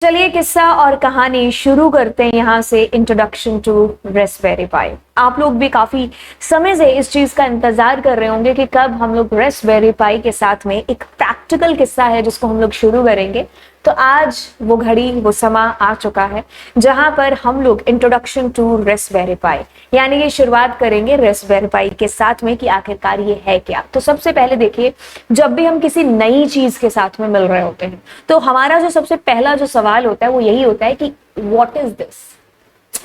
चलिए किस्सा और कहानी शुरू करते हैं यहाँ से। इंट्रोडक्शन टू रास्पबेरी पाई। आप लोग भी काफी समय से इस चीज का इंतजार कर रहे होंगे कि कब हम लोग रास्पबेरी पाई के साथ में एक प्रैक्टिकल किस्सा है जिसको हम लोग शुरू करेंगे। तो आज वो घड़ी वो समा आ चुका है जहां पर हम लोग इंट्रोडक्शन टू रास्पबेरी पाई यानी कि शुरुआत करेंगे रास्पबेरी पाई के साथ में कि आखिरकार ये है क्या। तो सबसे पहले देखिए, जब भी हम किसी नई चीज के साथ में मिल रहे होते हैं तो हमारा जो सबसे पहला जो सवाल होता है वो यही होता है कि व्हाट इज दिस,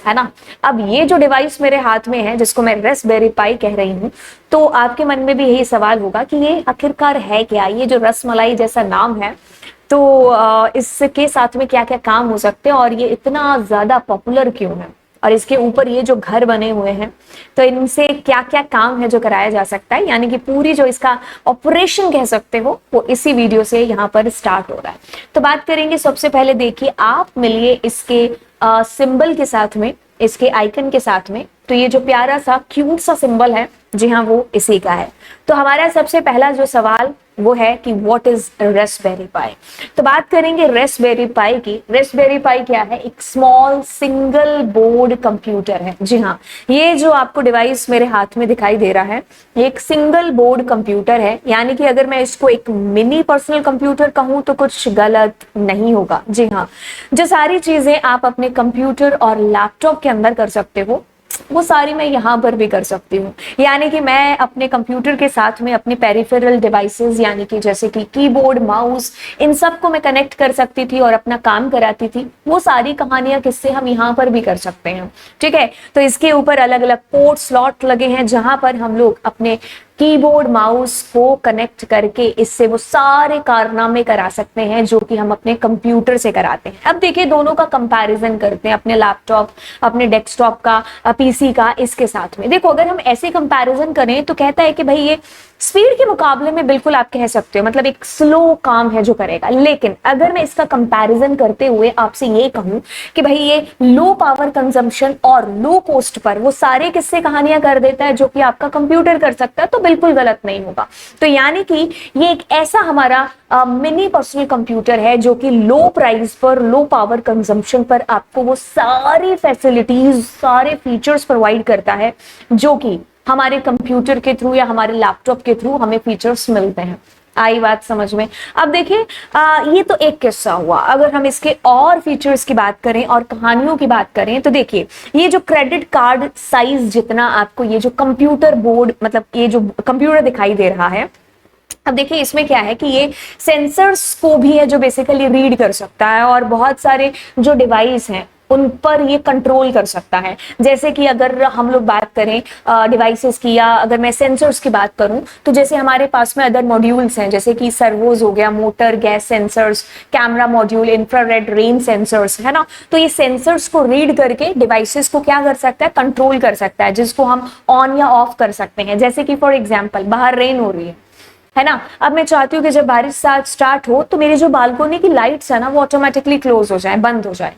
है ना। अब ये जो डिवाइस मेरे हाथ में है जिसको मैं रास्पबेरी पाई कह रही हूँ, तो आपके मन में भी यही सवाल होगा कि ये आखिरकार है क्या। ये जो रसमलाई जैसा नाम है तो इसके साथ में क्या क्या काम हो सकते हैं और ये इतना ज्यादा पॉपुलर क्यों है, और इसके ऊपर ये जो घर बने हुए हैं तो इनसे क्या क्या काम है जो कराया जा सकता है, यानी कि पूरी जो इसका ऑपरेशन कह सकते हो वो इसी वीडियो से यहाँ पर स्टार्ट हो रहा है। तो बात करेंगे, सबसे पहले देखिए आप मिलिए इसके सिंबल के साथ में, इसके आइकन के साथ में। तो ये जो प्यारा सा क्यूट सा सिंबल है, जी हाँ वो इसी का है। तो हमारा सबसे पहला जो सवाल वो है कि व्हाट इज रास्पबेरी पाई। तो बात करेंगे रास्पबेरी पाई की। रास्पबेरी पाई क्या है? एक स्मॉल सिंगल बोर्ड कंप्यूटर है। जी हाँ, ये जो आपको डिवाइस मेरे हाथ में दिखाई दे रहा है ये एक सिंगल बोर्ड कंप्यूटर है, यानी कि अगर मैं इसको एक मिनी पर्सनल कंप्यूटर कहूँ तो कुछ गलत नहीं होगा। जी हाँ, जो सारी चीजें आप अपने कंप्यूटर और लैपटॉप के अंदर कर सकते हो वो सारी मैं यहाँ पर भी कर सकती हूँ। यानी कि मैं अपने कंप्यूटर के साथ में अपने पेरिफेरल डिवाइसेस यानी कि जैसे कि कीबोर्ड, माउस, इन सब को मैं कनेक्ट कर सकती थी और अपना काम कराती थी। वो सारी कहानियां किससे हम यहाँ पर भी कर सकते हैं। ठीक है, तो इसके ऊपर अलग अलग पोर्ट स्लॉट लगे हैं जहां पर हम लोग अपने कीबोर्ड माउस को कनेक्ट करके इससे वो सारे कारनामे करा सकते हैं जो कि हम अपने कंप्यूटर से कराते हैं। अब देखिए दोनों का कंपैरिजन करते हैं, अपने लैपटॉप, अपने डेस्कटॉप का, पीसी का इसके साथ में। देखो अगर हम ऐसे कंपैरिजन करें तो कहता है कि भाई ये स्पीड के मुकाबले में बिल्कुल आप कह सकते हो मतलब एक स्लो काम है जो करेगा। लेकिन अगर मैं इसका कंपैरिजन करते हुए आपसे ये कहूं कि भाई ये लो पावर कंजम्पशन और लो कॉस्ट पर वो सारे किस्से कहानियां कर देता है जो कि आपका कंप्यूटर कर सकता है, तो बिल्कुल गलत नहीं होगा। तो यानी कि ये एक ऐसा हमारा मिनी पर्सनल कंप्यूटर है जो कि लो प्राइस पर, लो पावर कंजम्पशन पर आपको वो सारी फैसिलिटीज, सारे फीचर्स प्रोवाइड करता है जो कि हमारे कंप्यूटर के थ्रू या हमारे लैपटॉप के थ्रू हमें फीचर्स मिलते हैं। आई बात समझ में? अब देखिए ये तो एक किस्सा हुआ। अगर हम इसके और फीचर्स की बात करें और कहानियों की बात करें तो देखिए ये जो क्रेडिट कार्ड साइज जितना आपको ये जो कंप्यूटर बोर्ड मतलब ये जो कंप्यूटर दिखाई दे रहा है, अब देखिए इसमें क्या है कि ये सेंसर्स को भी है जो बेसिकली रीड कर सकता है और बहुत सारे जो डिवाइस हैं उन पर ये कंट्रोल कर सकता है। जैसे कि अगर हम लोग बात करें डिवाइसेस की या अगर मैं सेंसर्स की बात करूं तो जैसे हमारे पास में अदर मॉड्यूल्स हैं जैसे कि सर्वोज हो गया, motor, gas sensors, camera module, infrared range sensors, है ना। तो ये सेंसर्स को रीड करके डिवाइसेस को क्या कर सकता है? कंट्रोल कर सकता है, जिसको हम ऑन या ऑफ कर सकते हैं। जैसे कि फॉर एग्जाम्पल बाहर रेन हो रही है ना, अब मैं चाहती हूँ कि जब बारिश स्टार्ट हो तो मेरी जो बालकोनी की लाइट्स है ना वो ऑटोमेटिकली क्लोज हो जाए, बंद हो जाए,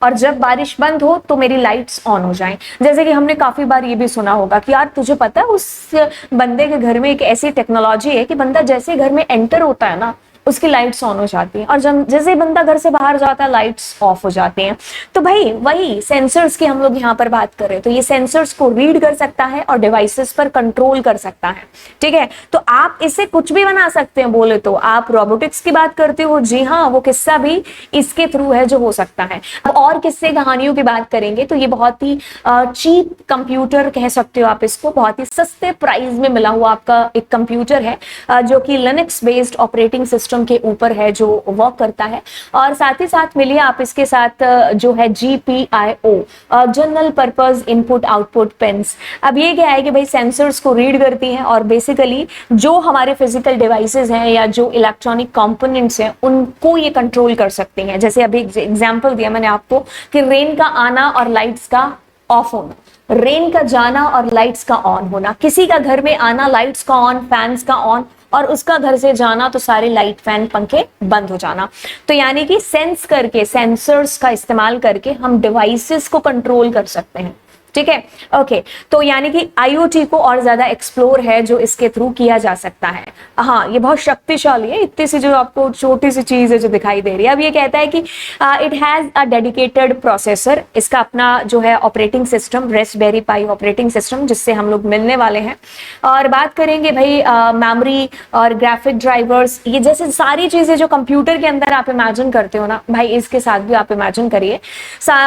और जब बारिश बंद हो तो मेरी लाइट्स ऑन हो जाएं। जैसे कि हमने काफी बार ये भी सुना होगा कि यार तुझे पता है उस बंदे के घर में एक ऐसी टेक्नोलॉजी है कि बंदा जैसे घर में एंटर होता है ना उसकी लाइट्स ऑन हो जाती हैं और जब जैसे बंदा घर से बाहर जाता है लाइट्स ऑफ हो जाती हैं। तो भाई वही सेंसर्स की हम लोग यहाँ पर बात कर रहे हैं। तो ये सेंसर्स को रीड कर सकता है और डिवाइसेस पर कंट्रोल कर सकता है। ठीक है, तो आप इससे कुछ भी बना सकते हैं। बोले तो आप रोबोटिक्स की बात करते हो, जी हाँ वो किस्सा भी इसके थ्रू है जो हो सकता है। अब और किस्से कहानियों की बात करेंगे तो ये बहुत ही चीप कंप्यूटर कह सकते हो आप इसको, बहुत ही सस्ते प्राइस में मिला हुआ आपका एक कंप्यूटर है जो कि लिनक्स बेस्ड ऑपरेटिंग सिस्टम के ऊपर है जो वर्क करता है। और साथ ही साथ मिलिए आप इसके साथ जो है GPIO, general purpose input output pins. अब ये क्या है कि भाई सेंसर्स को रीड करती हैं और बेसिकली जो हमारे फिजिकल डिवाइसेस हैं या जो इलेक्ट्रॉनिक कंपोनेंट्स हैं उनको ये कंट्रोल कर सकती हैं। जैसे अभी एग्जांपल दिया मैंने आपको कि रेन का आना और लाइट्स का ऑफ होना, रेन का जाना और लाइट्स का ऑन होना, किसी का घर में आना लाइट्स का ऑन, फैंस का ऑन, और उसका घर से जाना तो सारे लाइट फैन पंखे बंद हो जाना। तो यानी कि सेंस करके, सेंसर्स का इस्तेमाल करके हम डिवाइसेस को कंट्रोल कर सकते हैं। ठीक है। ओके, तो यानी कि आईओटी को और ज्यादा एक्सप्लोर है जो इसके थ्रू किया जा सकता है। हाँ, ये बहुत शक्तिशाली है, इतनी सी जो आपको छोटी सी चीज है जो दिखाई दे रही है। अब ये कहता है कि it has a dedicated processor, इसका अपना जो है ऑपरेटिंग सिस्टम, रेस्पबेरी पाई ऑपरेटिंग सिस्टम, जिससे हम लोग मिलने वाले हैं। और बात करेंगे भाई मेमोरी और ग्राफिक ड्राइवर्स, ये जैसे सारी चीजें जो कंप्यूटर के अंदर आप इमेजिन करते हो ना भाई, इसके साथ भी आप इमेजिन करिए।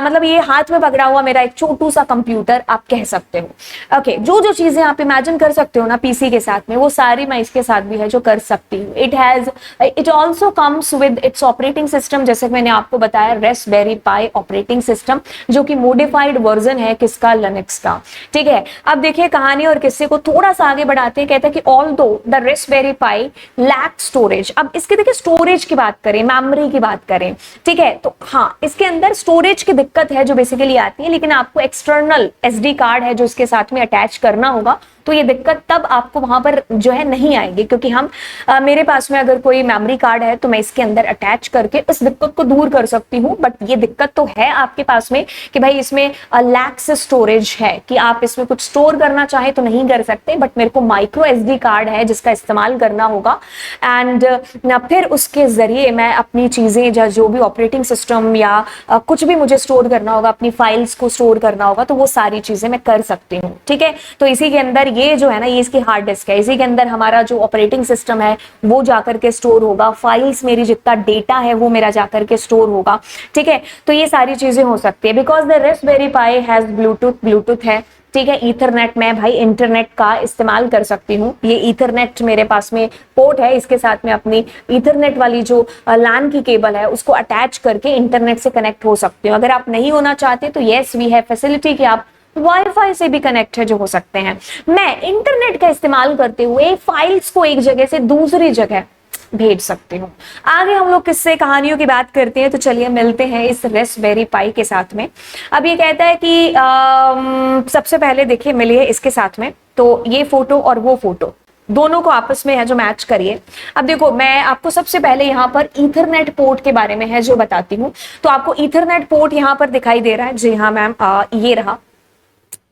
मतलब ये हाथ में पकड़ा हुआ मेरा एक छोटू सा कंप्यूटर आप कह सकते हो। ओके, जो जो चीजें आप इमेजिन कर सकते हो ना पीसी के साथ में, वो सारी मैं इसके साथ भी है जो कर सकती हूँ। It also comes with its operating system, जैसे मैंने आपको बताया रेस्पबेरी पाई ऑपरेटिंग सिस्टम, जो कि मॉडिफाइड वर्जन है किसका, लिनक्स का। ठीक है, अब देखिए कहानी और किस्से को थोड़ा सा आगे बढ़ाते हैं। कहते हैं कि although the Raspberry Pi lack storage, अब इसके देखिए स्टोरेज की बात करें, मेमोरी की बात करें, ठीक है, तो हाँ इसके अंदर स्टोरेज की दिक्कत है जो बेसिकली आती है, लेकिन आपको एक्सटर्नल एसडी कार्ड है जो इसके साथ में अटैच करना होगा, तो ये दिक्कत तब आपको वहां पर जो है नहीं आएगी, क्योंकि हम मेरे पास में अगर कोई मेमोरी कार्ड है तो मैं इसके अंदर अटैच करके इस दिक्कत को दूर कर सकती हूँ। बट ये दिक्कत तो है आपके पास में कि भाई इसमें लैक्स स्टोरेज है, कि आप इसमें कुछ स्टोर करना चाहे तो नहीं कर सकते, बट मेरे को माइक्रो एसडी कार्ड है जिसका इस्तेमाल करना होगा। एंड फिर उसके जरिए मैं अपनी चीजें जो भी ऑपरेटिंग सिस्टम या कुछ भी मुझे स्टोर करना होगा, अपनी फाइल्स को स्टोर करना होगा, तो वो सारी चीजें मैं कर सकती हूँ। ठीक है, तो इसी के अंदर ये जो है ना, ये इसकी हार्ड डिस्क है, इसी के अंदर हमारा जो ऑपरेटिंग सिस्टम है वो जाकर के स्टोर होगा, फाइल्स मेरी जितना डेटा है वो मेरा जाकर के स्टोर होगा। ठीक है, तो ये सारी चीजें हो सकती है। Because the Raspberry pi has Bluetooth है, ठीक है, ईथरनेट में भाई इंटरनेट का इस्तेमाल कर सकती हूँ। ये ईथरनेट मेरे पास में पोर्ट है, इसके साथ में अपनी ईथरनेट वाली जो लैन की केबल है उसको अटैच करके इंटरनेट से कनेक्ट हो सकती हूँ। अगर आप नहीं होना चाहते तो येस वी है फैसिलिटी कि आप वाईफाई से भी कनेक्ट है जो हो सकते हैं। मैं इंटरनेट का इस्तेमाल करते हुए फाइल्स को एक जगह से दूसरी जगह भेज सकती हूँ। आगे हम लोग किससे कहानियों की बात करते हैं, तो चलिए मिलते हैं इस रेस्पबेरी पाई के साथ में। अब ये कहता है कि सबसे पहले देखिए मिलिए इसके साथ में, तो ये फोटो और वो फोटो दोनों को आपस में है जो मैच करिए। अब देखो मैं आपको सबसे पहले यहाँ पर ईथरनेट पोर्ट के बारे में है जो बताती हूँ। तो आपको ईथरनेट पोर्ट यहाँ पर दिखाई दे रहा है, जी हाँ मैम, ये रहा।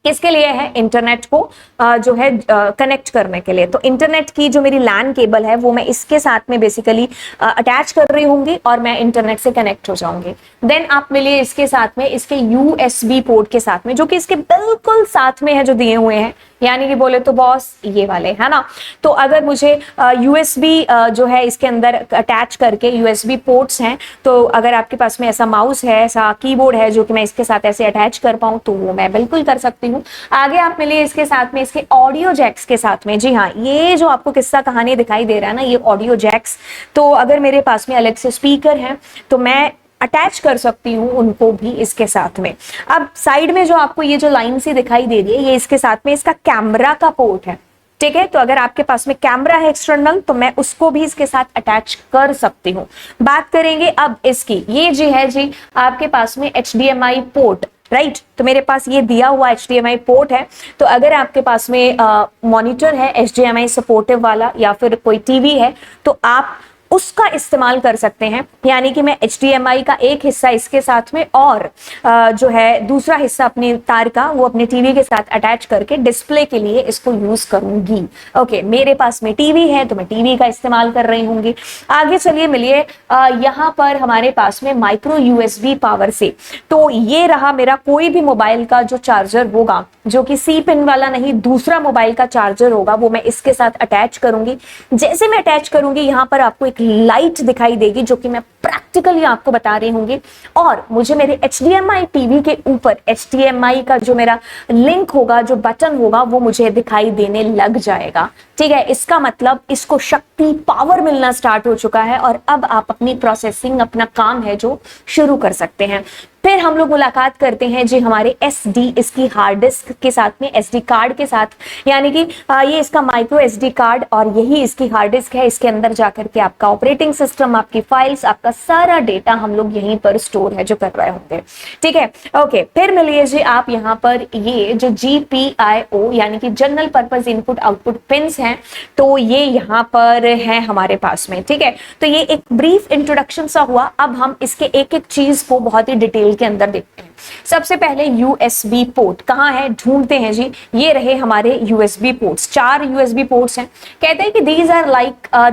किसके लिए है, इंटरनेट को जो है कनेक्ट करने के लिए। तो इंटरनेट की जो मेरी लैन केबल है वो मैं इसके साथ में बेसिकली अटैच कर रही होंगी और मैं इंटरनेट से कनेक्ट हो जाऊंगी। देन आप मिलिए इसके साथ में इसके यूएसबी पोर्ट के साथ में, जो कि इसके बिल्कुल साथ में है जो दिए हुए हैं, यानी कि बोले तो बॉस ये वाले है ना। तो अगर मुझे यूएसबी जो है इसके अंदर अटैच करके, यूएसबी पोर्ट्स हैं, तो अगर आपके पास में ऐसा माउस है, ऐसा कीबोर्ड है जो कि मैं इसके साथ ऐसे अटैच कर पाऊं, तो वो मैं बिल्कुल कर सकती हूँ। आगे आप मिलिए इसके साथ में इसके ऑडियो जैक्स के साथ में, जी हाँ, ये जो आपको किस्सा कहानी दिखाई दे रहा है ना, ये ऑडियो जैक्स। तो अगर मेरे पास में अलग से स्पीकर है तो मैं अटैच कर सकती हूँ उनको भी इसके साथ में। अब साइड में जो आपको ये जो लाइन सी दिखाई दे रही है, ये इसके साथ में इसका कैमरा का पोर्ट है। ठीक है, तो अगर आपके पास में कैमरा है एक्सटर्नल तो मैं उसको भी इसके साथ अटैच कर सकती हूँ। बात करेंगे अब इसकी, ये जी है जी आपके पास में HDMI पोर्ट, राइट। तो मेरे पास ये दिया हुआ HDMI पोर्ट है। तो अगर आपके पास में मॉनिटर है HDMI सपोर्टिव वाला या फिर कोई टीवी है तो आप उसका इस्तेमाल कर सकते हैं। यानी कि मैं HDMI का एक हिस्सा इसके साथ में और जो है दूसरा हिस्सा अपनी तार का वो अपने टीवी के साथ अटैच करके डिस्प्ले के लिए इसको यूज करूंगी। ओके, मेरे पास में टीवी है तो मैं टीवी का इस्तेमाल कर रही होंगी। आगे चलिए मिलिए यहाँ पर हमारे पास में माइक्रो USB पावर से, तो ये रहा मेरा कोई भी मोबाइल का जो चार्जर होगा, जो कि C पिन वाला नहीं, दूसरा मोबाइल का चार्जर होगा, वो मैं इसके साथ अटैच करूंगी। जैसे मैं अटैच करूंगी यहाँ पर आपको एक लाइट दिखाई देगी जो कि मैं प्रैक्टिकली आपको बता रही होंगी, और मुझे मेरे HDMI टीवी के ऊपर HDMI का जो मेरा लिंक होगा, जो बटन होगा, वो मुझे दिखाई देने लग जाएगा। ठीक है, इसका मतलब इसको शक्ति, पावर मिलना स्टार्ट हो चुका है और अब आप अपनी प्रोसेसिंग, अपना काम है जो शुरू कर सकते हैं। फिर हम लोग मुलाकात करते हैं जी हमारे SD, इसकी हार्ड डिस्क के साथ में, SD कार्ड के साथ, यानी कि ये इसका माइक्रो SD कार्ड और यही इसकी हार्ड डिस्क है। इसके अंदर जाकर के आपका ऑपरेटिंग सिस्टम, आपकी फाइल्स, आपका सारा डेटा हम लोग यहीं पर स्टोर है जो कर रहे होंगे। ठीक है, ओके। फिर मिलिए जी आप यहाँ पर ये जो GPIO यानी कि general purpose input output pins हैं हैं, तो ये यहाँ पर है हमारे पास में, ठीक है। तो ये एक ब्रीफ इंट्रोडक्शन सा हुआ। अब हम इसके एक एक चीज को बहुत ही डिटेल के अंदर देखते हैं। सबसे पहले यूएसबी पोर्ट कहाँ है, ढूंढते हैं जी। ये रहे हमारे यूएसबी पोर्ट्स, 4 यूएसबी पोर्ट्स हैं। कहते हैं कि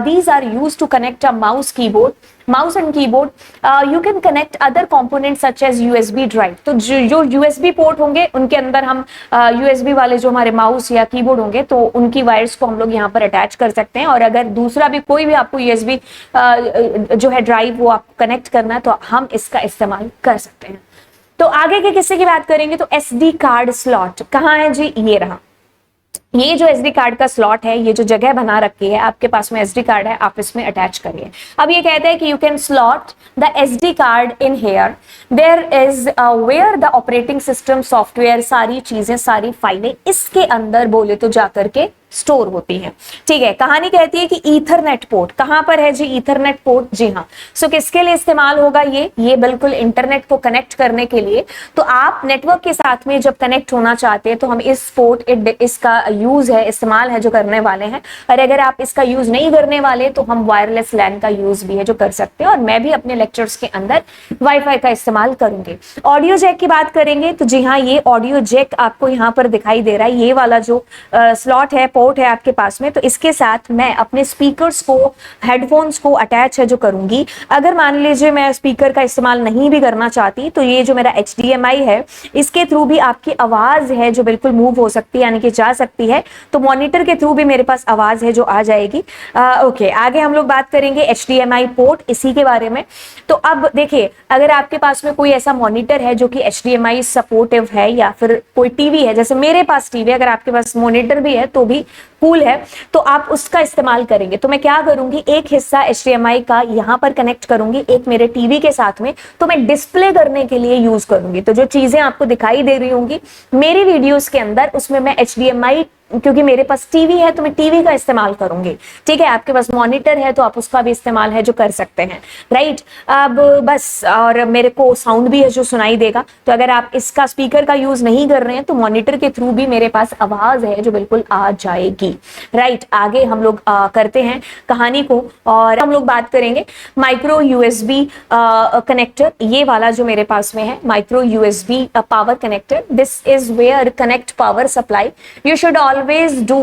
these are used to connect a mouse and keyboard. You can connect other components such as USB drive. तो जो USB पोर्ट होंगे उनके अंदर हम USB वाले जो हमारे माउस या कीबोर्ड होंगे तो उनकी वायर्स को हम लोग यहाँ पर अटैच कर सकते हैं। और अगर दूसरा भी कोई भी आपको USB जो है ड्राइव वो आप कनेक्ट करना है तो हम इसका इस्तेमाल कर सकते हैं। तो आगे के किस्से की बात करेंगे तो SD कार्ड स्लॉट कहाँ है जी, ये रहा। ये जो SD कार्ड का स्लॉट है, ये जो जगह बना रखी है आपके पास में SD कार्ड है, आप इसमें अटैच करिए। अब ये कहते हैं कि you can slot the SD card in here, there is where the operating system software, सारी चीजें सारी फाइलें इसके अंदर बोले तो जाकर के स्टोर होती है, ठीक है। कहानी कहती है कि ईथरनेट पोर्ट कहां पर है जी, ईथरनेट पोर्ट, जी हाँ। सो किसके लिए इस्तेमाल होगा ये बिल्कुल इंटरनेट को कनेक्ट करने के लिए। तो आप नेटवर्क के साथ में जब कनेक्ट होना चाहते हैं तो हम इस पोर्ट इसका यूज है, इस्तेमाल है जो करने वाले हैं। और अगर आप इसका यूज नहीं करने वाले तो हम वायरलेस लैन का यूज भी है जो कर सकते हैं। और मैं भी अपने लेक्चर्स के अंदर वाईफाई का इस्तेमाल करूंगी। ऑडियो जैक की बात करेंगे तो जी हाँ, ये ऑडियो जैक आपको यहाँ पर दिखाई दे रहा है। ये वाला जो स्लॉट है, पोर्ट है आपके पास में, तो इसके साथ मैं अपने स्पीकर्स को, हेडफोन्स को अटैच है जो करूंगी। अगर मान लीजिए मैं स्पीकर का इस्तेमाल नहीं भी करना चाहती तो ये जो मेरा HDMI है इसके थ्रू भी आपकी आवाज है जो बिल्कुल मूव हो सकती है, यानी कि जा सकती है। तो मॉनिटर के थ्रू भी मेरे पास आवाज है जो आ जाएगी। ओके, आगे हम लोग बात करेंगे HDMI पोर्ट इसी के बारे में। तो अब देखिए, अगर आपके पास में कोई ऐसा मॉनिटर है जो कि HDMI सपोर्टिव है या फिर कोई टीवी है, जैसे मेरे पास टीवी, अगर आपके पास मॉनिटर भी है तो भी कूल है, तो आप उसका इस्तेमाल करेंगे। तो मैं क्या करूंगी, एक हिस्सा HDMI का यहां पर कनेक्ट करूंगी, एक मेरे टीवी के साथ में, तो मैं डिस्प्ले करने के लिए यूज करूंगी। तो जो चीजें आपको दिखाई दे रही होंगी मेरी वीडियोस के अंदर, उसमें मैं HDMI, क्योंकि मेरे पास टीवी है तो मैं टीवी का इस्तेमाल करूंगी, ठीक है। आपके पास मॉनिटर है तो आप उसका भी इस्तेमाल है जो कर सकते हैं, राइट। अब बस, और मेरे को साउंड भी है जो सुनाई देगा। तो अगर आप इसका स्पीकर का यूज नहीं कर रहे हैं तो मॉनिटर के थ्रू भी मेरे पास आवाज है जो बिल्कुल आ जाएगी, राइट। आगे हम लोग करते हैं कहानी को और हम लोग बात करेंगे माइक्रो USB कनेक्टर। ये वाला जो मेरे पास में है micro USB power connector, this is where connect power supply. You should always do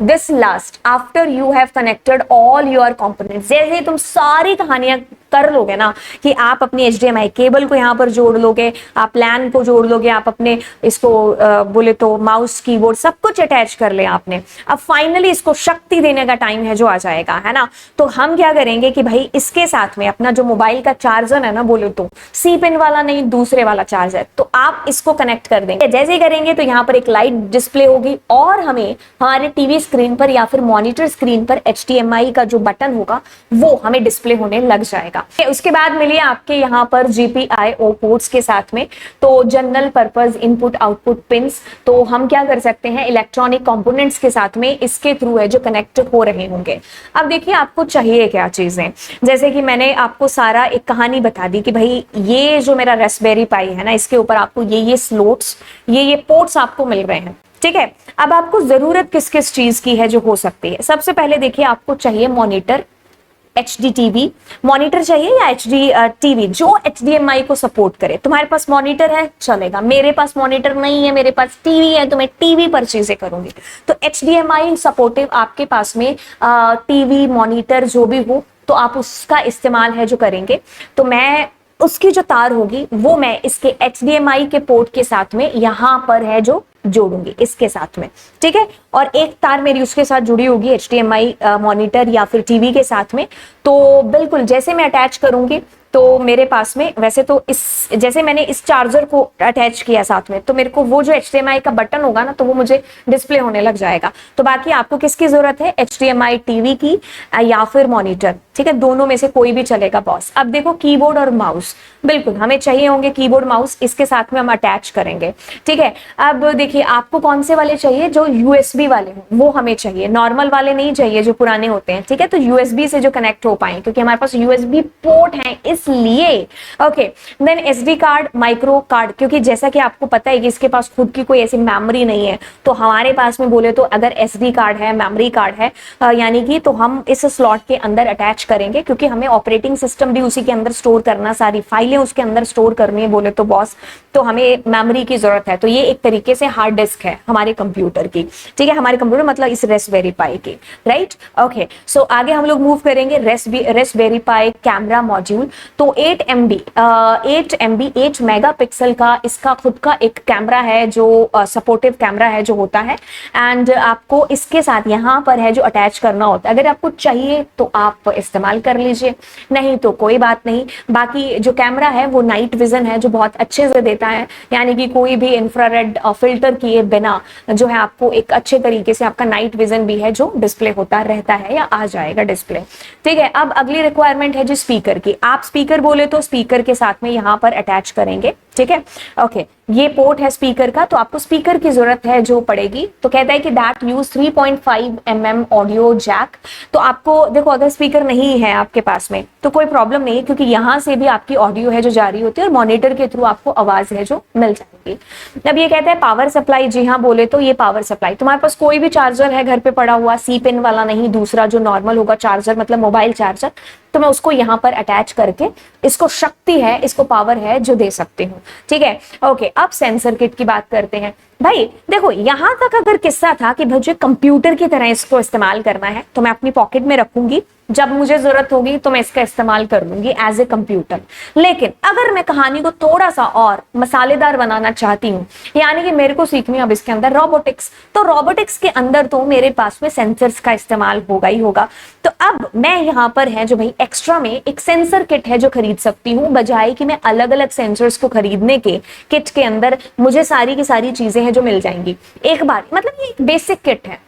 this last after you have connected all your components। जैसे तुम सारी कहानियां कर लोगे ना कि आप अपनी HDMI केबल को यहाँ पर जोड़ लोगे, आप लैन को जोड़ लोगे, आप अपने इसको बोले तो माउस कीबोर्ड सब कुछ अटैच कर ले आपने। अब फाइनली इसको शक्ति देने का टाइम है जो आ जाएगा, है ना। तो हम क्या करेंगे कि भाई इसके साथ में अपना जो मोबाइल का चार्जर है ना, बोले तो C पिन वाला नहीं, दूसरे वाला चार्जर, तो आप इसको कनेक्ट कर देंगे। जैसे ही करेंगे तो यहाँ पर एक लाइट डिस्प्ले होगी और हमें हमारे टीवी स्क्रीन पर या फिर मॉनिटर स्क्रीन पर HDMI का जो बटन होगा वो हमें डिस्प्ले होने लग जाएगा। उसके बाद मिलिए आपके यहाँ पर GPIO पोर्ट्स के साथ में, तो general purpose input output pins. तो हम क्या कर सकते हैं, इलेक्ट्रॉनिक कंपोनेंट्स के साथ में इसके थ्रू है जो कनेक्ट हो रहे होंगे। अब देखिए आपको चाहिए क्या चीजें, जैसे कि मैंने आपको सारा एक कहानी बता दी कि भाई ये जो मेरा रास्पबेरी पाई है ना, इसके ऊपर आपको ये स्लोट्स, ये पोर्ट्स आपको मिल रहे हैं, ठीक है। अब आपको जरूरत किस किस चीज की है जो हो सकती है। सबसे पहले देखिए आपको चाहिए मॉनिटर, HD TV मॉनिटर चाहिए या HD TV जो HDMI को सपोर्ट करे। तुम्हारे पास मॉनिटर है चलेगा, मेरे पास मॉनिटर नहीं है, मेरे पास टीवी है तो मैं टीवी पर चीजें करूंगी। तो HDMI सपोर्टिव आपके पास में टीवी मॉनिटर जो भी हो तो आप उसका इस्तेमाल है जो करेंगे। तो मैं उसकी जो तार होगी वो मैं इसके HDMI के पोर्ट के साथ में यहां पर है जो जोड़ूंगी इसके साथ में, ठीक है। और एक तार मेरी उसके साथ जुड़ी होगी HDMI मॉनिटर या फिर टीवी के साथ में। तो बिल्कुल जैसे मैं अटैच करूंगी तो मेरे पास में, वैसे तो इस जैसे मैंने इस चार्जर को अटैच किया साथ में, तो मेरे को वो जो HDMI का बटन होगा ना तो वो मुझे डिस्प्ले होने लग जाएगा। तो बाकी आपको किसकी जरूरत है, HDMI टीवी की या फिर मॉनिटर, ठीक है, दोनों में से कोई भी चलेगा बॉस। अब देखो कीबोर्ड और माउस, बिल्कुल हमें चाहिए होंगे कीबोर्ड माउस, इसके साथ में हम अटैच करेंगे, ठीक है। अब देखिए आपको कौन से वाले चाहिए, जो यूएसबी वाले हो वो हमें चाहिए, नॉर्मल वाले नहीं चाहिए जो पुराने होते हैं, ठीक है। तो यूएसबी से जो कनेक्ट हो पाए, क्योंकि हमारे पास यूएसबी पोर्ट है इसलिए। Okay, then SD card, micro card, क्योंकि जैसा कि आपको पता है कि इसके पास खुद की कोई ऐसी मेमोरी नहीं है, तो हमारे पास में बोले तो अगर एसडी कार्ड है, मेमोरी कार्ड है, यानी कि तो हम इस स्लॉट के अंदर अटैच करेंगे, क्योंकि हमें ऑपरेटिंग सिस्टम भी उसी के अंदर स्टोर करना, सारी फाइलें उसके अंदर स्टोर करनी है बोले तो बॉस, तो हमें मेमोरी की जरूरत है। तो ये एक तरीके से हार्ड डिस्क है हमारे कंप्यूटर की, ठीक है, हमारे कंप्यूटर मतलब इस रेस्पबेरी पाई की, राइट। ओके, सो आगे हम लोग मूव करेंगे रेस्पबेरी पाई कैमरा मॉड्यूल। तो 8 MB 8 मेगापिक्सल का इसका खुद का एक कैमरा है, जो सपोर्टिव कैमरा है जो होता है, एंड आपको इसके साथ यहाँ पर है जो अटैच करना होता है। अगर आपको चाहिए तो आप इस्तेमाल कर लीजिए, नहीं तो कोई बात नहीं। बाकी जो कैमरा है वो नाइट विजन है जो बहुत अच्छे से देता है, यानी कि कोई भी इंफ्रारेड फिल्टर किए बिना जो है आपको एक अच्छे तरीके से आपका नाइट विजन भी है जो डिस्प्ले होता रहता है या आ जाएगा डिस्प्ले, ठीक है। अब अगली रिक्वायरमेंट है जो स्पीकर की। आप स्पीकर बोले तो स्पीकर के साथ में यहाँ पर अटैच करेंगे, ठीक है। ओके, ये पोर्ट है स्पीकर का, तो आपको स्पीकर की जरूरत है जो पड़ेगी। तो कहता है कि that use 3.5 mm audio jack. तो आपको देखो अगर स्पीकर नहीं है आपके पास में तो कोई प्रॉब्लम नहीं है, क्योंकि यहाँ से भी आपकी ऑडियो है जो जारी होती है और मॉनिटर के थ्रू आपको आवाज है जो मिल जाएगी। अब ये कहता है पावर सप्लाई, जी हाँ बोले तो ये पावर सप्लाई, तुम्हारे पास कोई भी चार्जर है घर पे पड़ा हुआ, सी पिन वाला नहीं, दूसरा जो नॉर्मल होगा चार्जर मतलब मोबाइल चार्जर, तो मैं उसको यहाँ पर अटैच करके इसको शक्ति है, इसको पावर है जो दे सकती हूँ, ठीक है। ओके, अब सेंसर किट की बात करते हैं। भाई देखो यहां तक अगर किस्सा था कि मुझे कंप्यूटर की तरह इसको इस्तेमाल करना है, तो मैं अपनी पॉकेट में रखूंगी, जब मुझे जरूरत होगी तो मैं इसका इस्तेमाल कर लूंगी एज ए कंप्यूटर। लेकिन अगर मैं कहानी को थोड़ा सा और मसालेदार बनाना चाहती हूँ, यानी कि मेरे को सीखनी है अब इसके अंदर रोबोटिक्स, तो रोबोटिक्स के अंदर तो मेरे पास में सेंसर्स का इस्तेमाल होगा ही होगा। तो अब मैं यहाँ पर है जो भाई एक्स्ट्रा में एक सेंसर किट है जो खरीद सकती हूँ, बजाय कि मैं अलग अलग सेंसर्स को खरीदने के किट के अंदर मुझे सारी की सारी चीजें हैं जो मिल जाएंगी एक बार। मतलब ये एक बेसिक किट है।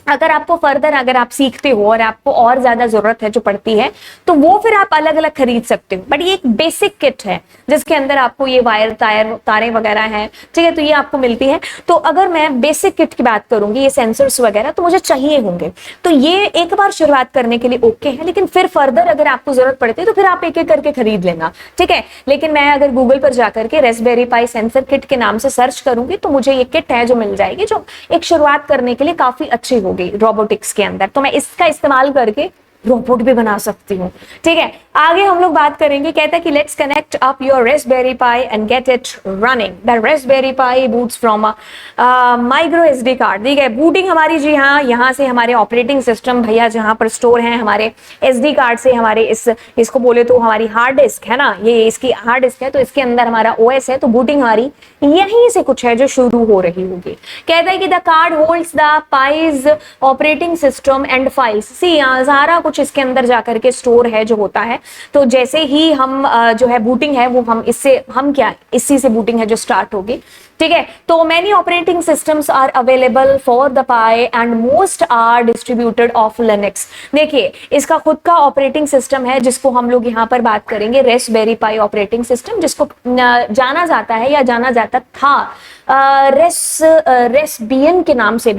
अगर आपको फर्दर अगर आप सीखते हो और आपको और ज्यादा जरूरत है जो पड़ती है, तो वो फिर आप अलग अलग खरीद सकते हो, बट ये एक बेसिक किट है जिसके अंदर आपको ये वायर तारें वगैरह हैं, ठीक है, तो ये आपको मिलती है। तो अगर मैं बेसिक किट की बात करूंगी, ये सेंसर्स वगैरह तो मुझे चाहिए होंगे, तो ये एक बार शुरुआत करने के लिए ओके है, लेकिन फिर फर्दर अगर आपको जरूरत पड़ती है तो फिर आप एक एक करके खरीद लेना, ठीक है। लेकिन मैं अगर गूगल पर जाकर के रेस्पबेरी पाई सेंसर किट के नाम से सर्च करूंगी तो मुझे ये किट है जो मिल जाएगी, जो एक शुरुआत करने के लिए काफी अच्छी होगी रोबोटिक्स के अंदर। तो मैं इसका इस्तेमाल करके रोबोट भी बना सकती हूँ, ठीक है। आगे हम लोग बात करेंगे, कहता है कि let's connect up your Raspberry pi and get it running. The Raspberry pi boots from micro SD card, ठीक है। बूटिंग हमारी, जी हाँ, यहाँ से हमारे ऑपरेटिंग सिस्टम भैया जहाँ पर स्टोर हैं हमारे एसडी कार्ड से, हमारे इसको बोले तो हमारी हार्ड डिस्क है ना, ये इसकी हार्ड डिस्क है, तो इसके अंदर हमारा ओएस है, तो बूटिंग हमारी यहीं से कुछ है जो शुरू हो रही होगी। कहता है कि the card holds the Pi's operating system and files. सी यहाँ सारा कुछ इसके अंदर जाकर के स्टोर है जो होता है। तो जैसे ही हम जो है बूटिंग है वो हम इसी से बूटिंग है जो स्टार्ट होगी, ठीक है। तो many operating systems are available for the Pi and most are distributed of Linux. देखिए इसका खुद का ऑपरेटिंग सिस्टम है जिसको हम लोग यहाँ पर बात करेंगे रेस्पबेरी पाई ऑपरेटिंग सिस्टम, जिसको जाना जाता है या जाना जाता था रेस्बियन के नाम से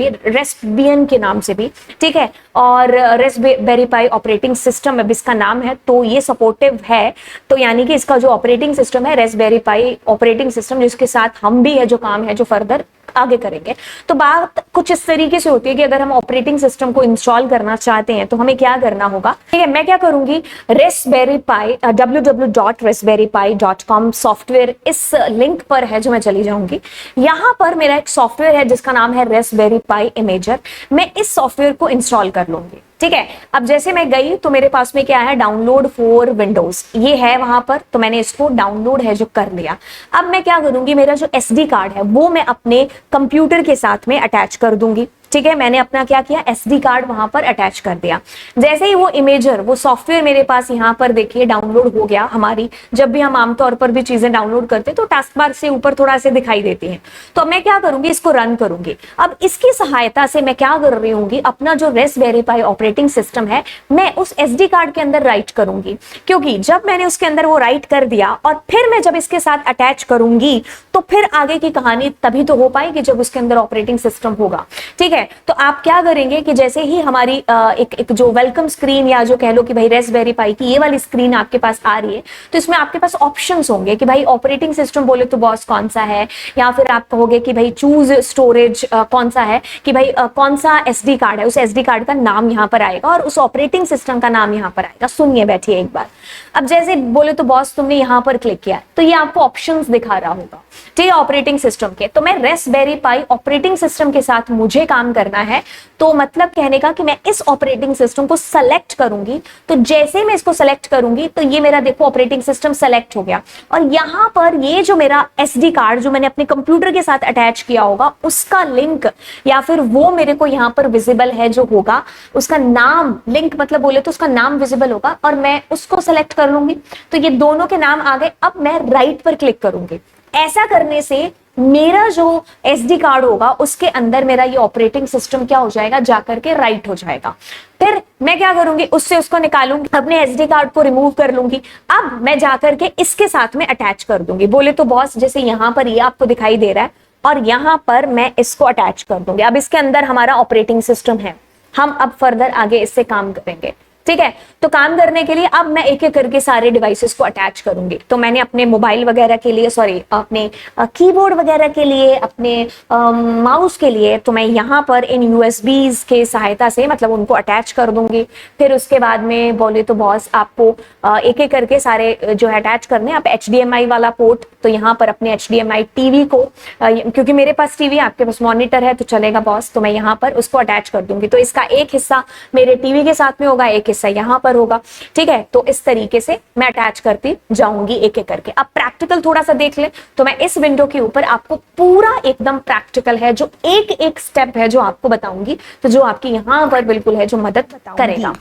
भी, ठीक है। और रेस्पबेरी पाई ऑपरेटिंग सिस्टम अब इसका नाम है, तो ये सपोर्टिव है, तो यानी कि इसका जो ऑपरेटिंग सिस्टम है रेस्पबेरी पाई ऑपरेटिंग सिस्टम, जिसके साथ हम भी है जो काम है जो फर्दर आगे करेंगे। तो बात कुछ इस तरीके से होती है कि अगर हम ऑपरेटिंग सिस्टम को इंस्टॉल करना चाहते हैं तो हमें क्या करना होगा, ठीक है। मैं क्या करूंगी, रेस्पबेरी पाई www.raspberrypi.com सॉफ्टवेयर, इस लिंक पर है जो मैं चली जाऊंगी। यहां पर मेरा एक सॉफ्टवेयर है जिसका नाम है रेस्पबेरी पाई इमेजर। मैं इस सॉफ्टवेयर को इंस्टॉल कर लूंगी, ठीक है। अब जैसे मैं गई तो मेरे पास में क्या है, डाउनलोड फॉर विंडोज, ये है वहां पर, तो मैंने इसको डाउनलोड है जो कर लिया। अब मैं क्या करूंगी, मेरा जो एसडी कार्ड है वो मैं अपने कंप्यूटर के साथ में अटैच कर दूंगी, ठीक है, मैंने अपना क्या किया, SD कार्ड वहां पर अटैच कर दिया। जैसे ही वो इमेजर, वो सॉफ्टवेयर मेरे पास यहाँ पर देखिए डाउनलोड हो गया। हमारी जब भी हम आमतौर पर भी चीजें डाउनलोड करते हैं तो टास्क बार से ऊपर थोड़ा से दिखाई देती हैं। तो मैं क्या करूंगी, इसको रन करूंगी। अब इसकी सहायता से मैं क्या कर रही हूँ, अपना जो रेस्पबेरी पाई ऑपरेटिंग सिस्टम है मैं उस SD कार्ड के अंदर राइट करूंगी, क्योंकि जब मैंने उसके अंदर वो राइट कर दिया और फिर मैं जब इसके साथ अटैच करूंगी तो फिर आगे की कहानी तभी तो हो पाएगी जब उसके अंदर ऑपरेटिंग सिस्टम होगा। ठीक है, तो आप क्या करेंगे कि जैसे ही हमारी एक जो वेलकम स्क्रीन या जो कह लो कि भाई रेस्पबेरी पाई की ये वाली स्क्रीन आपके पास आ रही है, तो इसमें आपके पास ऑप्शंस होंगे कि भाई ऑपरेटिंग सिस्टम बोले तो बॉस कौन सा है, या फिर आप कहोगे कि भाई चूज स्टोरेज कौन सा है, कि भाई कौन सा SD कार्ड है, उस SD कार्ड का नाम यहाँ पर आएगा और उस ऑपरेटिंग सिस्टम का नाम यहाँ पर आएगा। सुनिए बैठिए एक बार। अब जैसे बोले तो बॉस तुमने यहाँ पर क्लिक किया तो ये आपको ऑप्शंस दिखा रहा होगा, ठीक है, ऑपरेटिंग सिस्टम के। तो मैं रेस्पबेरी पाई ऑपरेटिंग सिस्टम के साथ मुझे काम करना है, तो मतलब कहने का कि मैं इस ऑपरेटिंग सिस्टम को सेलेक्ट करूंगी। तो जैसे मैं इसको सेलेक्ट करूंगी तो ये मेरा देखो ऑपरेटिंग सिस्टम सेलेक्ट हो गया, और यहां पर ये जो मेरा SD कार्ड जो मैंने अपने कंप्यूटर के साथ अटैच किया होगा उसका लिंक या फिर वो मेरे को यहां पर विजिबल है जो होगा, उसका नाम, लिंक मतलब बोले तो उसका नाम विजिबल होगा, और मैं उसको सेलेक्ट कर लूंगी। तो ये दोनों के नाम आ गए। अब मैं राइट पर क्लिक करूंगी। ऐसा करने से मेरा जो SD कार्ड होगा उसके अंदर मेरा ये ऑपरेटिंग सिस्टम क्या हो जाएगा, जाकर के राइट हो जाएगा। फिर मैं क्या करूंगी, उससे उसको निकालूंगी, अपने SD कार्ड को रिमूव कर लूंगी। अब मैं जाकर के इसके साथ में अटैच कर दूंगी। बोले तो बॉस जैसे यहां पर ये आपको दिखाई दे रहा है और यहां पर मैं इसको अटैच कर दूंगी। अब इसके अंदर हमारा ऑपरेटिंग सिस्टम है, हम अब फर्दर आगे इससे काम करेंगे। ठीक है, तो काम करने के लिए अब मैं एक एक करके सारे डिवाइसेस को अटैच करूंगी। तो मैंने अपने मोबाइल वगैरह के लिए, सॉरी अपने कीबोर्ड वगैरह के लिए, अपने माउस के लिए, तो मैं यहाँ पर इन USBs के सहायता से मतलब उनको अटैच कर दूंगी। फिर उसके बाद में बोले तो बॉस आपको एक एक करके सारे जो है अटैच करने। आप HDMI वाला पोर्ट, तो यहाँ पर अपने HDMI TV को, क्योंकि मेरे पास TV आपके पास मॉनिटर है तो चलेगा बॉस, तो मैं यहाँ पर उसको अटैच कर दूंगी। तो इसका एक हिस्सा मेरे TV के साथ में होगा, एक हिस्सा यहाँ पर होगा। ठीक है, तो इस तरीके से मैं अटैच करती जाऊंगी एक एक करके। अब प्रैक्टिकल थोड़ा सा देख ले, तो मैं इस विंडो के ऊपर आपको पूरा एकदम प्रैक्टिकल है, जो एक एक स्टेप है जो आपको बताऊंगी, तो जो आपकी यहाँ पर बिल्कुल है जो मदद करेगा।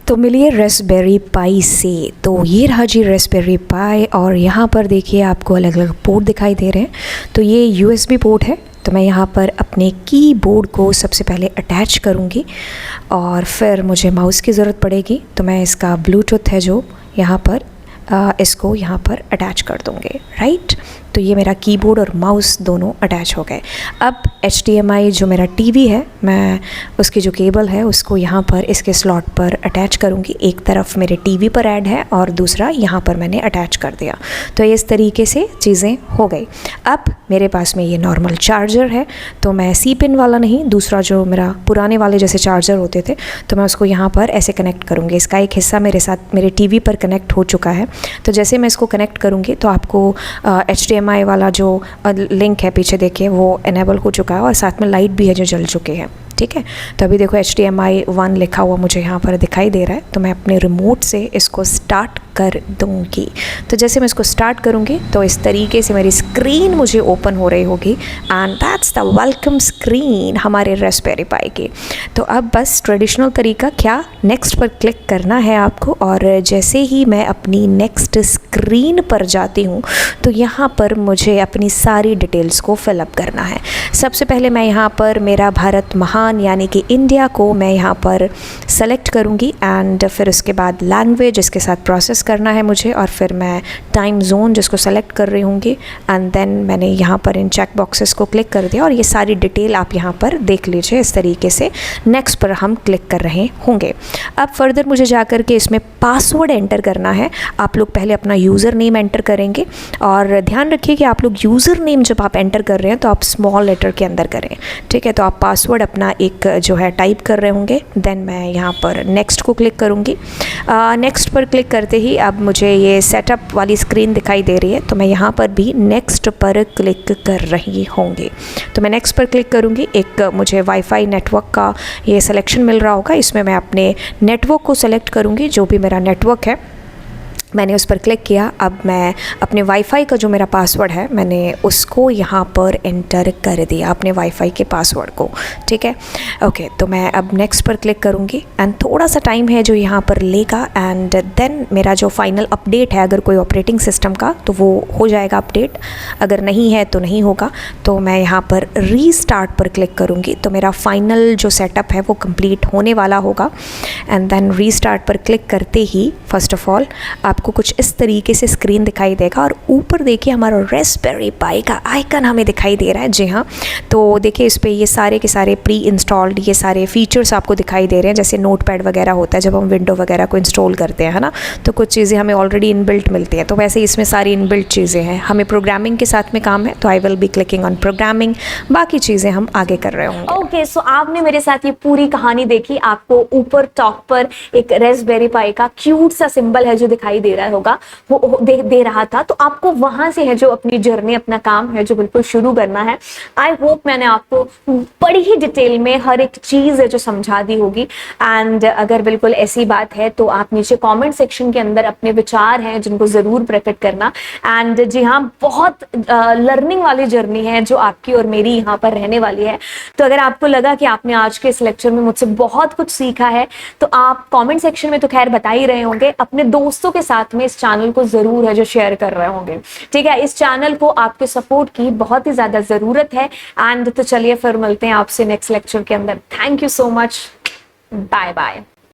तो मिलिए रेस्पबेरी पाई से। तो ये रहा जी रेस्पबेरी पाई, और यहाँ पर देखिए आपको अलग अलग पोर्ट दिखाई दे रहे हैं। तो ये USB पोर्ट है, तो मैं यहाँ पर अपने कीबोर्ड को सबसे पहले अटैच करूँगी और फिर मुझे माउस की ज़रूरत पड़ेगी। तो मैं इसका ब्लूटूथ है जो यहाँ पर इसको यहाँ पर अटैच कर दूँगी, राइट। तो ये मेरा कीबोर्ड और माउस दोनों अटैच हो गए। अब HDMI जो मेरा TV है, मैं उसकी जो केबल है उसको यहाँ पर इसके स्लॉट पर अटैच करूँगी। एक तरफ मेरे TV पर ऐड है और दूसरा यहाँ पर मैंने अटैच कर दिया। तो इस तरीके से चीज़ें हो गई। अब मेरे पास में ये नॉर्मल चार्जर है, तो मैं C पिन वाला नहीं, दूसरा जो मेरा पुराने वाले जैसे चार्जर होते थे, तो मैं उसको यहाँ पर ऐसे कनेक्ट करूँगी। इसका एक हिस्सा मेरे साथ मेरे TV पर कनेक्ट हो चुका है। तो जैसे मैं इसको कनेक्ट करूँगी तो आपको HDMI वाला जो लिंक है पीछे देखिए वो इनेबल हो चुका है, और साथ में लाइट भी है जो जल चुके हैं। ठीक है, तो अभी देखो HDMI 1 लिखा हुआ मुझे यहाँ पर दिखाई दे रहा है। तो मैं अपने रिमोट से इसको स्टार्ट कर दूँगी। तो जैसे मैं इसको स्टार्ट करूँगी तो इस तरीके से मेरी स्क्रीन मुझे ओपन हो रही होगी, and that's the welcome screen हमारे रेस्पबेरी पाई की। तो अब बस ट्रेडिशनल तरीका क्या, नेक्स्ट पर क्लिक करना है आपको, और जैसे ही मैं अपनी नेक्स्ट स्क्रीन पर जाती हूँ तो यहाँ पर मुझे अपनी सारी डिटेल्स को फिलअप करना है। सबसे पहले मैं यहाँ पर मेरा भारत महान यानी कि इंडिया को मैं यहाँ पर सेलेक्ट करूँगी, एंड फिर उसके बाद लैंग्वेज इसके साथ प्रोसेस करना है मुझे, और फिर मैं टाइम जोन जिसको सेलेक्ट कर रही होंगी, एंड देन मैंने यहाँ पर इन चेक बॉक्सेस को क्लिक कर दिया। और ये सारी डिटेल आप यहाँ पर देख लीजिए। इस तरीके से नेक्स्ट पर हम क्लिक कर रहे होंगे। अब फर्दर मुझे जा कर के इसमें पासवर्ड एंटर करना है। आप लोग पहले अपना यूज़र नेम एंटर करेंगे, और ध्यान रखिए कि आप लोग यूज़र नेम जब आप एंटर कर रहे हैं तो आप स्मॉल लेटर के अंदर करें। ठीक है, तो आप पासवर्ड अपना एक जो है टाइप कर रहे होंगे। देन मैं यहाँ पर नेक्स्ट को क्लिक करूँगी। नेक्स्ट पर क्लिक करते ही अब मुझे ये सेटअप वाली स्क्रीन दिखाई दे रही है, तो मैं यहाँ पर भी नेक्स्ट पर क्लिक कर रही होंगी। तो मैं नेक्स्ट पर क्लिक करूँगी। एक मुझे वाईफाई नेटवर्क का ये सिलेक्शन मिल रहा होगा, इसमें मैं अपने नेटवर्क को सेलेक्ट करूँगी, जो भी मेरा नेटवर्क है मैंने उस पर क्लिक किया। अब मैं अपने वाईफाई का जो मेरा पासवर्ड है मैंने उसको यहाँ पर एंटर कर दिया, अपने वाईफाई के पासवर्ड को, ठीक है। ओके, तो मैं अब नेक्स्ट पर क्लिक करूँगी एंड थोड़ा सा टाइम है जो यहाँ पर लेगा एंड देन मेरा जो फाइनल अपडेट है अगर कोई ऑपरेटिंग सिस्टम का तो वो हो जाएगा अपडेट, अगर नहीं है तो नहीं होगा। तो मैं यहाँ पर रीस्टार्ट पर क्लिक करूँगी तो मेरा फाइनल जो सेटअप है वो कंप्लीट होने वाला होगा एंड देन रीस्टार्ट पर क्लिक करते ही फर्स्ट ऑफ ऑल आपको कुछ इस तरीके से स्क्रीन दिखाई देगा और ऊपर देखिए हमारा रेस्पबेरी पाई का आइकन हमें दिखाई दे रहा है। जी हाँ, तो देखिए इस पे ये सारे के सारे प्री इंस्टॉल्ड ये सारे फीचर्स आपको दिखाई दे रहे हैं, जैसे नोटपैड वगैरह होता है जब हम विंडो वगैरह को इंस्टॉल करते हैं, है ना, तो कुछ चीज़ें हमें ऑलरेडी इनबिल्ट मिलती हैं, तो वैसे इसमें सारी इनबिल्ट चीज़ें हैं। हमें प्रोग्रामिंग के साथ में काम है तो I will be clicking on programming, बाकी चीज़ें हम आगे कर रहे होंगे। ओके, सो आपने मेरे साथ ये पूरी कहानी देखी। आपको ऊपर टॉप पर एक रेस्पबेरी पाई का क्यूट सा सिंबल है जो दिखाई दे रहा होगा, वो दे रहा था, तो आपको वहां से है जो अपनी जर्नी, अपना काम है जो बिल्कुल शुरू करना है। आई होप मैंने आपको बड़ी ही डिटेल में हर एक चीज है जो समझा दी होगी। एंड अगर बिल्कुल ऐसी बात है तो आप नीचे कमेंट सेक्शन के अंदर अपने विचार हैं जिनको जरूर प्रकट करना। एंड जी हाँ, बहुत लर्निंग वाली जर्नी है जो आपकी और मेरी यहाँ पर रहने वाली है। तो अगर आपको लगा कि आपने आज के इस लेक्चर में मुझसे बहुत कुछ सीखा है तो आप कमेंट सेक्शन में तो खैर बता ही रहे होंगे, अपने दोस्तों के साथ में इस चैनल को जरूर है जो शेयर कर रहे होंगे, ठीक है। इस चैनल को आपके सपोर्ट की बहुत ही ज्यादा जरूरत है। एंड तो चलिए फिर मिलते हैं आपसे नेक्स्ट लेक्चर के अंदर। Thank you so much, bye bye.